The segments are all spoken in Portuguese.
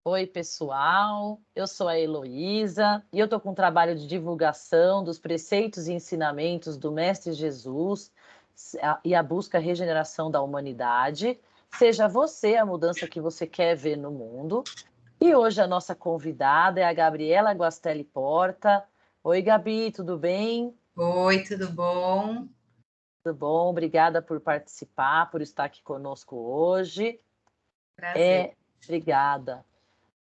Oi, pessoal. Eu sou a Heloísa e eu estou com um trabalho de divulgação dos preceitos e ensinamentos do Mestre Jesus e a busca a regeneração da humanidade. Seja você a mudança que você quer ver no mundo. E hoje a nossa convidada é a Gabriela Guastelli Porta. Oi, Gabi, tudo bem? Oi, tudo bom? Tudo bom? Obrigada por participar, por estar aqui conosco hoje. Prazer. Obrigada.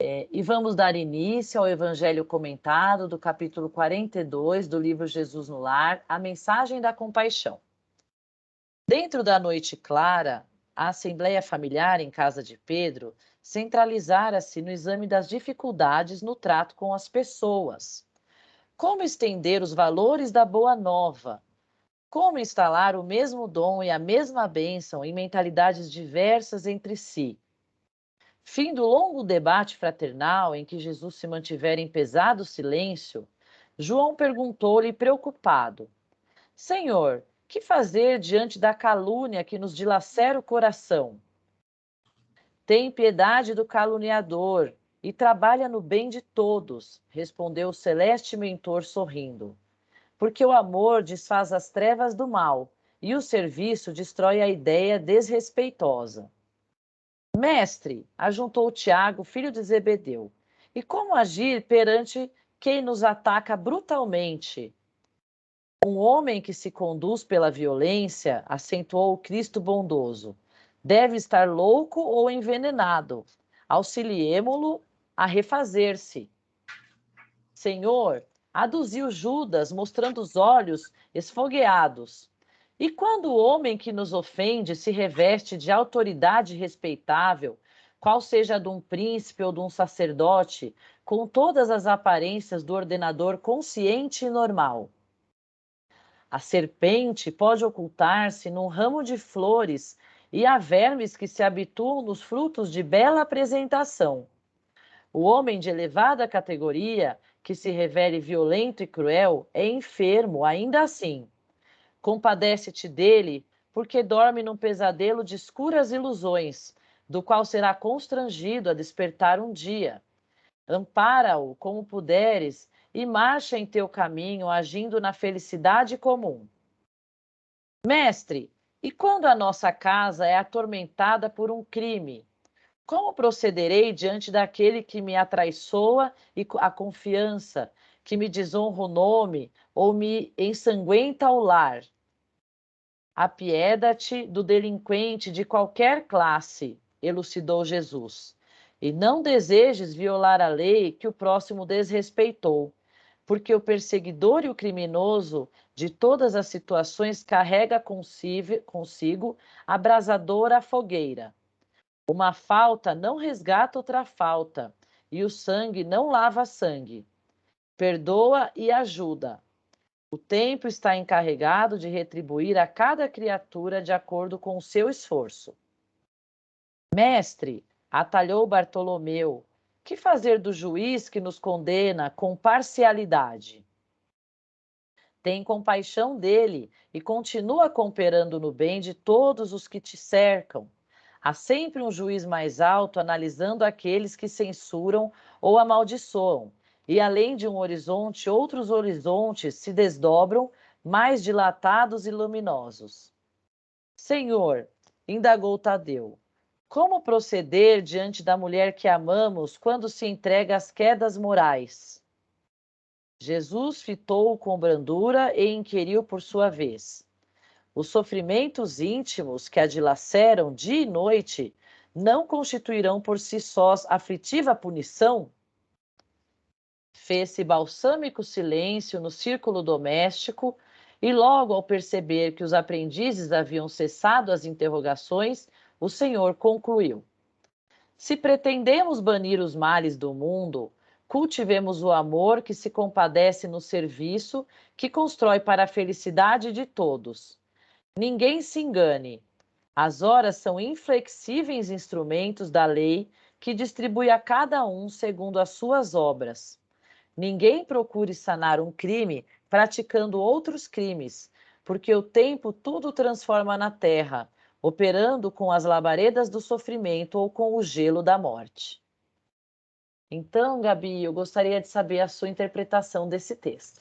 E vamos dar início ao Evangelho comentado do capítulo 42 do livro Jesus no Lar, a mensagem da compaixão. Dentro da noite clara, a assembleia familiar em casa de Pedro centralizara-se no exame das dificuldades no trato com as pessoas. Como estender os valores da boa nova? Como instalar o mesmo dom e a mesma bênção em mentalidades diversas entre si? Fim do longo debate fraternal em que Jesus se mantivera em pesado silêncio, João perguntou-lhe preocupado: Senhor, que fazer diante da calúnia que nos dilacera o coração? Tem piedade do caluniador e trabalha no bem de todos, respondeu o celeste mentor sorrindo. Porque o amor desfaz as trevas do mal e o serviço destrói a ideia desrespeitosa. Mestre, ajuntou Tiago, filho de Zebedeu, e como agir perante quem nos ataca brutalmente? Um homem que se conduz pela violência, acentuou o Cristo bondoso, deve estar louco ou envenenado. Auxiliemo-lo a refazer-se. Senhor, aduziu Judas, mostrando os olhos esfogueados. E quando o homem que nos ofende se reveste de autoridade respeitável, qual seja a de um príncipe ou de um sacerdote, com todas as aparências do ordenador consciente e normal? A serpente pode ocultar-se num ramo de flores e há vermes que se habituam nos frutos de bela apresentação. O homem de elevada categoria, que se revele violento e cruel, é enfermo, ainda assim. Compadece-te dele, porque dorme num pesadelo de escuras ilusões, do qual será constrangido a despertar um dia. Ampara-o como puderes e marcha em teu caminho, agindo na felicidade comum. Mestre, e quando a nossa casa é atormentada por um crime? Como procederei diante daquele que me atraiçoa e a confiança, que me desonra o nome ou me ensanguenta o lar? Apieda-te do delinquente de qualquer classe, elucidou Jesus, e não desejes violar a lei que o próximo desrespeitou, porque o perseguidor e o criminoso de todas as situações carrega consigo abrasadora fogueira. Uma falta não resgata outra falta, e o sangue não lava sangue. Perdoa e ajuda. O tempo está encarregado de retribuir a cada criatura de acordo com o seu esforço. Mestre, atalhou Bartolomeu, que fazer do juiz que nos condena com parcialidade? Tem compaixão dele e continua cooperando no bem de todos os que te cercam. Há sempre um juiz mais alto analisando aqueles que censuram ou amaldiçoam, e além de um horizonte, outros horizontes se desdobram, mais dilatados e luminosos. Senhor, indagou Tadeu, como proceder diante da mulher que amamos quando se entrega às quedas morais? Jesus fitou-o com brandura e inquiriu por sua vez: os sofrimentos íntimos que a dilaceram dia e noite não constituirão por si sós aflitiva punição? Fez-se balsâmico silêncio no círculo doméstico e logo ao perceber que os aprendizes haviam cessado as interrogações, o Senhor concluiu: se pretendemos banir os males do mundo, cultivemos o amor que se compadece no serviço, que constrói para a felicidade de todos. Ninguém se engane. As horas são inflexíveis instrumentos da lei que distribui a cada um segundo as suas obras. Ninguém procure sanar um crime praticando outros crimes, porque o tempo tudo transforma na terra, operando com as labaredas do sofrimento ou com o gelo da morte. Então, Gabi, eu gostaria de saber a sua interpretação desse texto.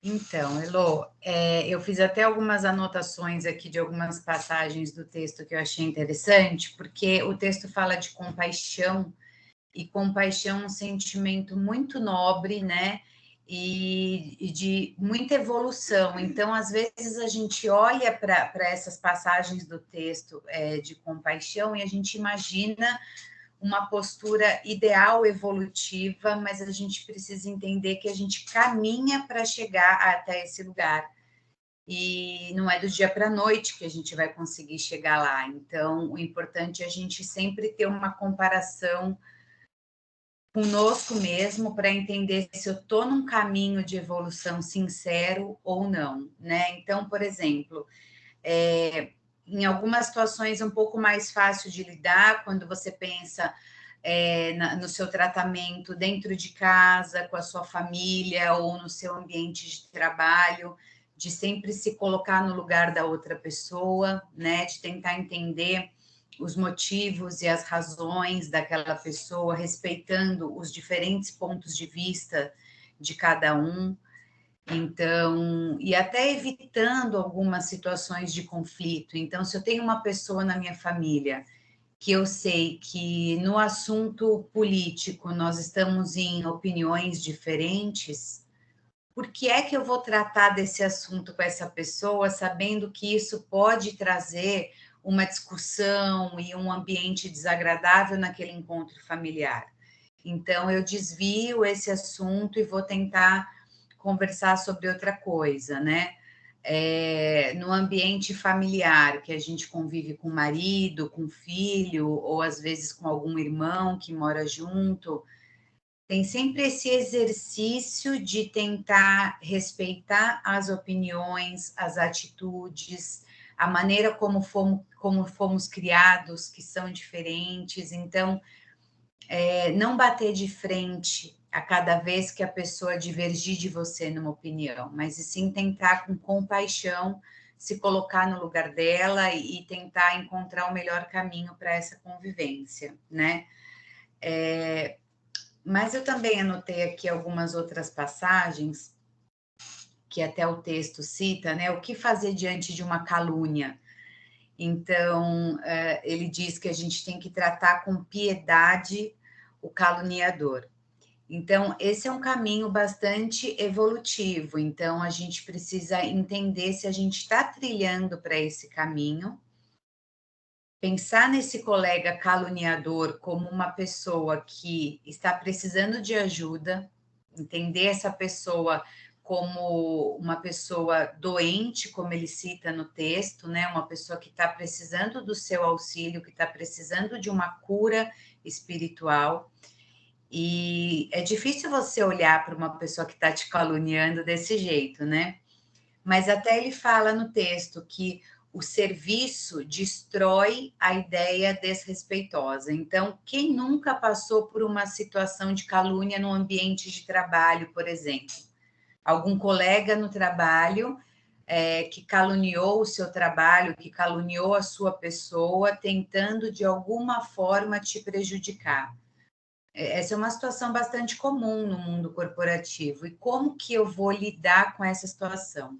Então, Elô, eu fiz até algumas anotações aqui de algumas passagens do texto que eu achei interessante, porque o texto fala de compaixão, e compaixão é um sentimento muito nobre, né? E de muita evolução. Então, às vezes, a gente olha para essas passagens do texto de compaixão e a gente imagina uma postura ideal evolutiva, mas a gente precisa entender que a gente caminha para chegar até esse lugar. E não é do dia para a noite que a gente vai conseguir chegar lá. Então, o importante é a gente sempre ter uma comparação conosco mesmo para entender se eu estou num caminho de evolução sincero ou não, né? Então, por exemplo, em algumas situações um pouco mais fácil de lidar, quando você pensa no seu tratamento dentro de casa, com a sua família ou no seu ambiente de trabalho, de sempre se colocar no lugar da outra pessoa, né? De tentar entender os motivos e as razões daquela pessoa, respeitando os diferentes pontos de vista de cada um. Então, e até evitando algumas situações de conflito. Então, se eu tenho uma pessoa na minha família que eu sei que no assunto político nós estamos em opiniões diferentes, por que é que eu vou tratar desse assunto com essa pessoa, sabendo que isso pode trazer uma discussão e um ambiente desagradável naquele encontro familiar? Então, eu desvio esse assunto e vou tentar conversar sobre outra coisa, né? No ambiente familiar, que a gente convive com o marido, com o filho, ou às vezes com algum irmão que mora junto, tem sempre esse exercício de tentar respeitar as opiniões, as atitudes, a maneira como fomos criados, que são diferentes. Então, não bater de frente a cada vez que a pessoa divergir de você numa opinião, mas e sim tentar com compaixão se colocar no lugar dela e tentar encontrar o melhor caminho para essa convivência, né? Mas eu também anotei aqui algumas outras passagens que até o texto cita, né? O que fazer diante de uma calúnia? Então, ele diz que a gente tem que tratar com piedade o caluniador. Então, esse é um caminho bastante evolutivo. Então, a gente precisa entender se a gente está trilhando para esse caminho, pensar nesse colega caluniador como uma pessoa que está precisando de ajuda, entender essa pessoa como uma pessoa doente, como ele cita no texto, né? Uma pessoa que está precisando do seu auxílio, que está precisando de uma cura espiritual. E é difícil você olhar para uma pessoa que está te caluniando desse jeito, né? Mas até ele fala no texto que o serviço destrói a ideia desrespeitosa. Então, quem nunca passou por uma situação de calúnia no ambiente de trabalho, por exemplo? Algum colega no trabalho que caluniou o seu trabalho, que caluniou a sua pessoa, tentando de alguma forma te prejudicar. Essa é uma situação bastante comum no mundo corporativo. E como que eu vou lidar com essa situação?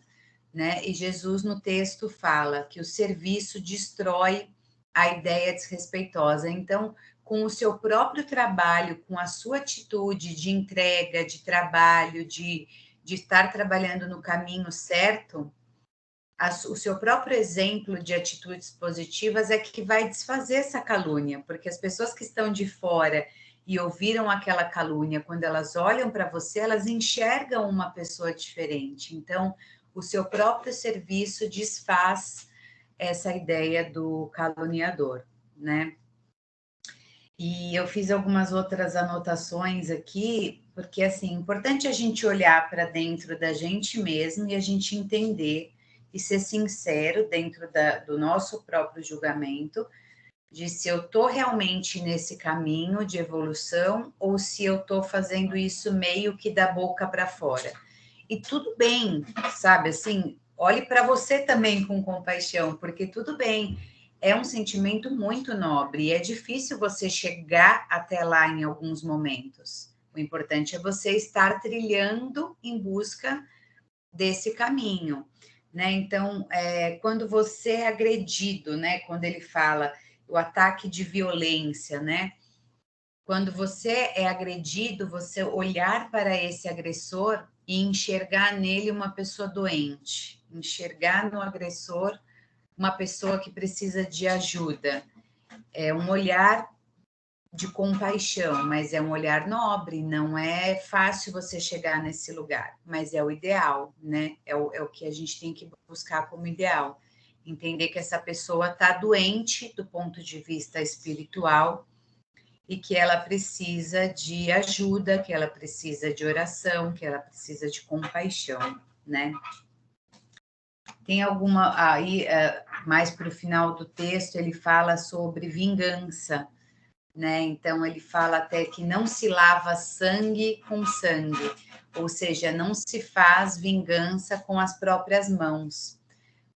Né? E Jesus no texto fala que o serviço destrói a ideia desrespeitosa. Então, com o seu próprio trabalho, com a sua atitude de entrega, de trabalho, de estar trabalhando no caminho certo, o seu próprio exemplo de atitudes positivas é que vai desfazer essa calúnia, porque as pessoas que estão de fora e ouviram aquela calúnia, quando elas olham para você, elas enxergam uma pessoa diferente. Então, o seu próprio serviço desfaz essa ideia do caluniador, né? E eu fiz algumas outras anotações aqui, porque assim, é importante a gente olhar para dentro da gente mesmo e a gente entender e ser sincero dentro do nosso próprio julgamento, de se eu estou realmente nesse caminho de evolução ou se eu estou fazendo isso meio que da boca para fora. E tudo bem, sabe? Assim, olhe para você também com compaixão, porque tudo bem é um sentimento muito nobre e é difícil você chegar até lá em alguns momentos. O importante é você estar trilhando em busca desse caminho, né? Então, quando você é agredido, né? Quando ele fala o ataque de violência, né? Quando você é agredido, você olhar para esse agressor e enxergar nele uma pessoa doente, enxergar no agressor uma pessoa que precisa de ajuda. É um olhar de compaixão, mas é um olhar nobre, não é fácil você chegar nesse lugar, mas é o ideal, né? É o que a gente tem que buscar como ideal. Entender que essa pessoa está doente do ponto de vista espiritual e que ela precisa de ajuda, que ela precisa de oração, que ela precisa de compaixão, né? Tem alguma aí, mais para o final do texto, ele fala sobre vingança, né? Então ele fala até que não se lava sangue com sangue, ou seja, não se faz vingança com as próprias mãos.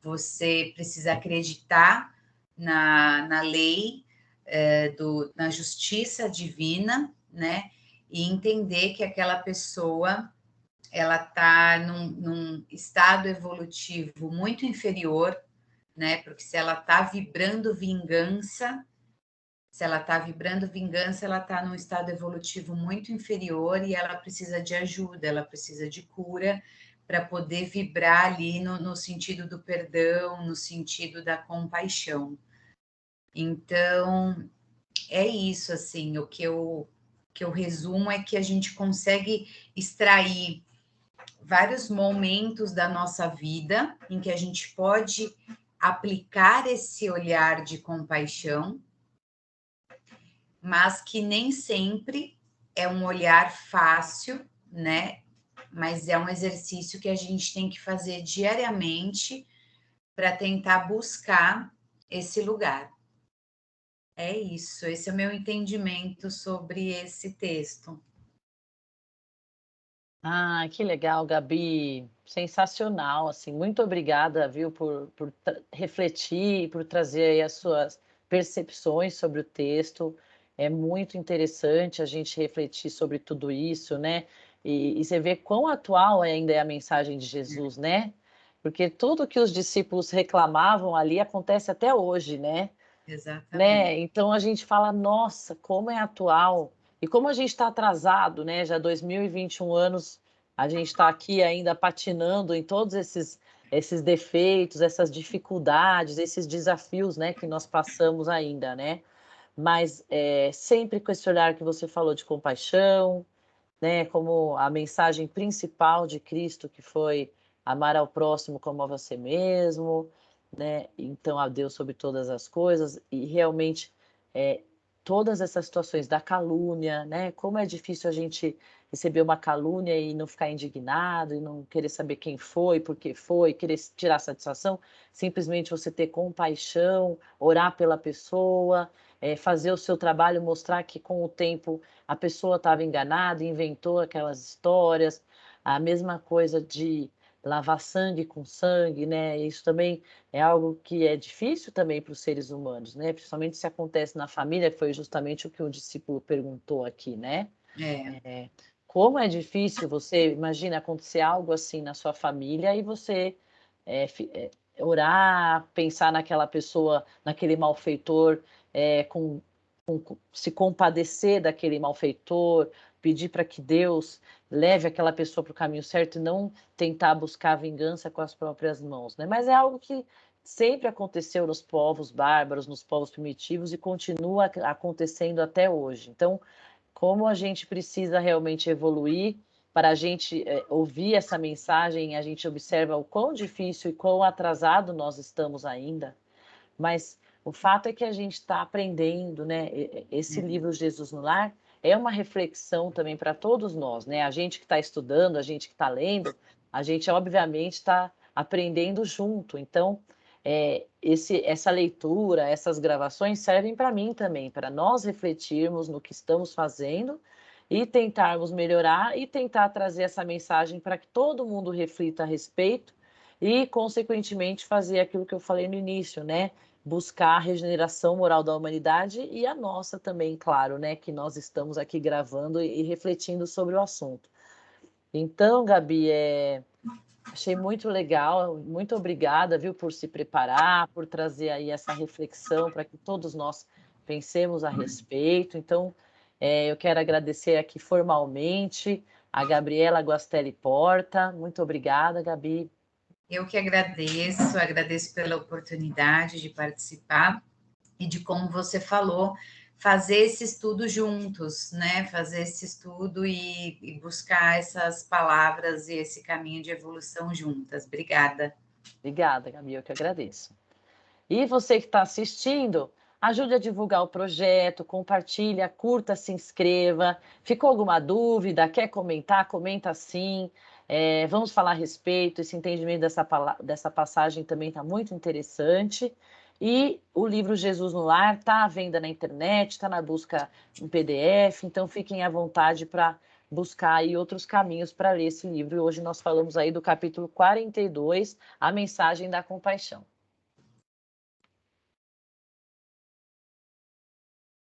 Você precisa acreditar na lei, na justiça divina, né? E entender que aquela pessoa ela está num estado evolutivo muito inferior, né? Porque se ela está vibrando vingança, ela está num estado evolutivo muito inferior e ela precisa de ajuda, ela precisa de cura para poder vibrar ali no sentido do perdão, no sentido da compaixão. Então, é isso, assim, o que eu resumo é que a gente consegue extrair vários momentos da nossa vida em que a gente pode aplicar esse olhar de compaixão, mas que nem sempre é um olhar fácil, né? Mas é um exercício que a gente tem que fazer diariamente para tentar buscar esse lugar. É isso, esse é o meu entendimento sobre esse texto. Ah, que legal, Gabi. Sensacional, assim. Muito obrigada, viu, por refletir, por trazer aí as suas percepções sobre o texto. É muito interessante a gente refletir sobre tudo isso, né? E você vê quão atual ainda é a mensagem de Jesus, né? Porque tudo que os discípulos reclamavam ali acontece até hoje, né? Exatamente. Né? Então a gente fala, nossa, como é atual e como a gente está atrasado, né? Já 2021 anos, a gente está aqui ainda patinando em todos esses defeitos, essas dificuldades, esses desafios, né, que nós passamos ainda, né? Mas sempre com esse olhar que você falou de compaixão, né? Como a mensagem principal de Cristo, que foi amar ao próximo como a você mesmo, né? Então, a Deus sobre todas as coisas, e realmente todas essas situações da calúnia, né? Como é difícil a gente receber uma calúnia e não ficar indignado, e não querer saber quem foi, por que foi, querer tirar satisfação, simplesmente você ter compaixão, orar pela pessoa, fazer o seu trabalho, mostrar que com o tempo a pessoa estava enganada, inventou aquelas histórias, a mesma coisa de lavar sangue com sangue, né? Isso também é algo que é difícil também para os seres humanos, né? Principalmente se acontece na família, que foi justamente o que o discípulo perguntou aqui, né? Como é difícil você, imagina, acontecer algo assim na sua família e você orar, pensar naquela pessoa, naquele malfeitor, com se compadecer daquele malfeitor, pedir para que Deus leve aquela pessoa para o caminho certo e não tentar buscar vingança com as próprias mãos, né? Mas é algo que sempre aconteceu nos povos bárbaros, nos povos primitivos e continua acontecendo até hoje. Então, como a gente precisa realmente evoluir para a gente ouvir essa mensagem, a gente observa o quão difícil e quão atrasado nós estamos ainda, mas o fato é que a gente está aprendendo, né? Esse livro Jesus no Lar é uma reflexão também para todos nós, né? A gente que está estudando, a gente que está lendo, a gente obviamente está aprendendo junto. Então, essa leitura, essas gravações servem para mim também, para nós refletirmos no que estamos fazendo e tentarmos melhorar e tentar trazer essa mensagem para que todo mundo reflita a respeito e, consequentemente, fazer aquilo que eu falei no início, né? buscar a regeneração moral da humanidade e a nossa também, claro, né, que nós estamos aqui gravando e refletindo sobre o assunto. Então, Gabi, achei muito legal, muito obrigada, viu, por se preparar, por trazer aí essa reflexão para que todos nós pensemos a respeito. Então, eu quero agradecer aqui formalmente a Gabriela Guastelli Porta. Muito obrigada, Gabi. Eu que agradeço pela oportunidade de participar e de, como você falou, fazer esse estudo juntos, né? Fazer esse estudo e buscar essas palavras e esse caminho de evolução juntas. Obrigada. Obrigada, Gabi, eu que agradeço. E você que está assistindo, ajude a divulgar o projeto, compartilha, curta, se inscreva. Ficou alguma dúvida? Quer comentar? Comenta sim. Vamos falar a respeito. Esse entendimento dessa passagem também está muito interessante. E o livro Jesus no Lar está à venda na internet, está na busca em PDF, então fiquem à vontade para buscar aí outros caminhos para ler esse livro. E hoje nós falamos aí do capítulo 42, A Mensagem da Compaixão.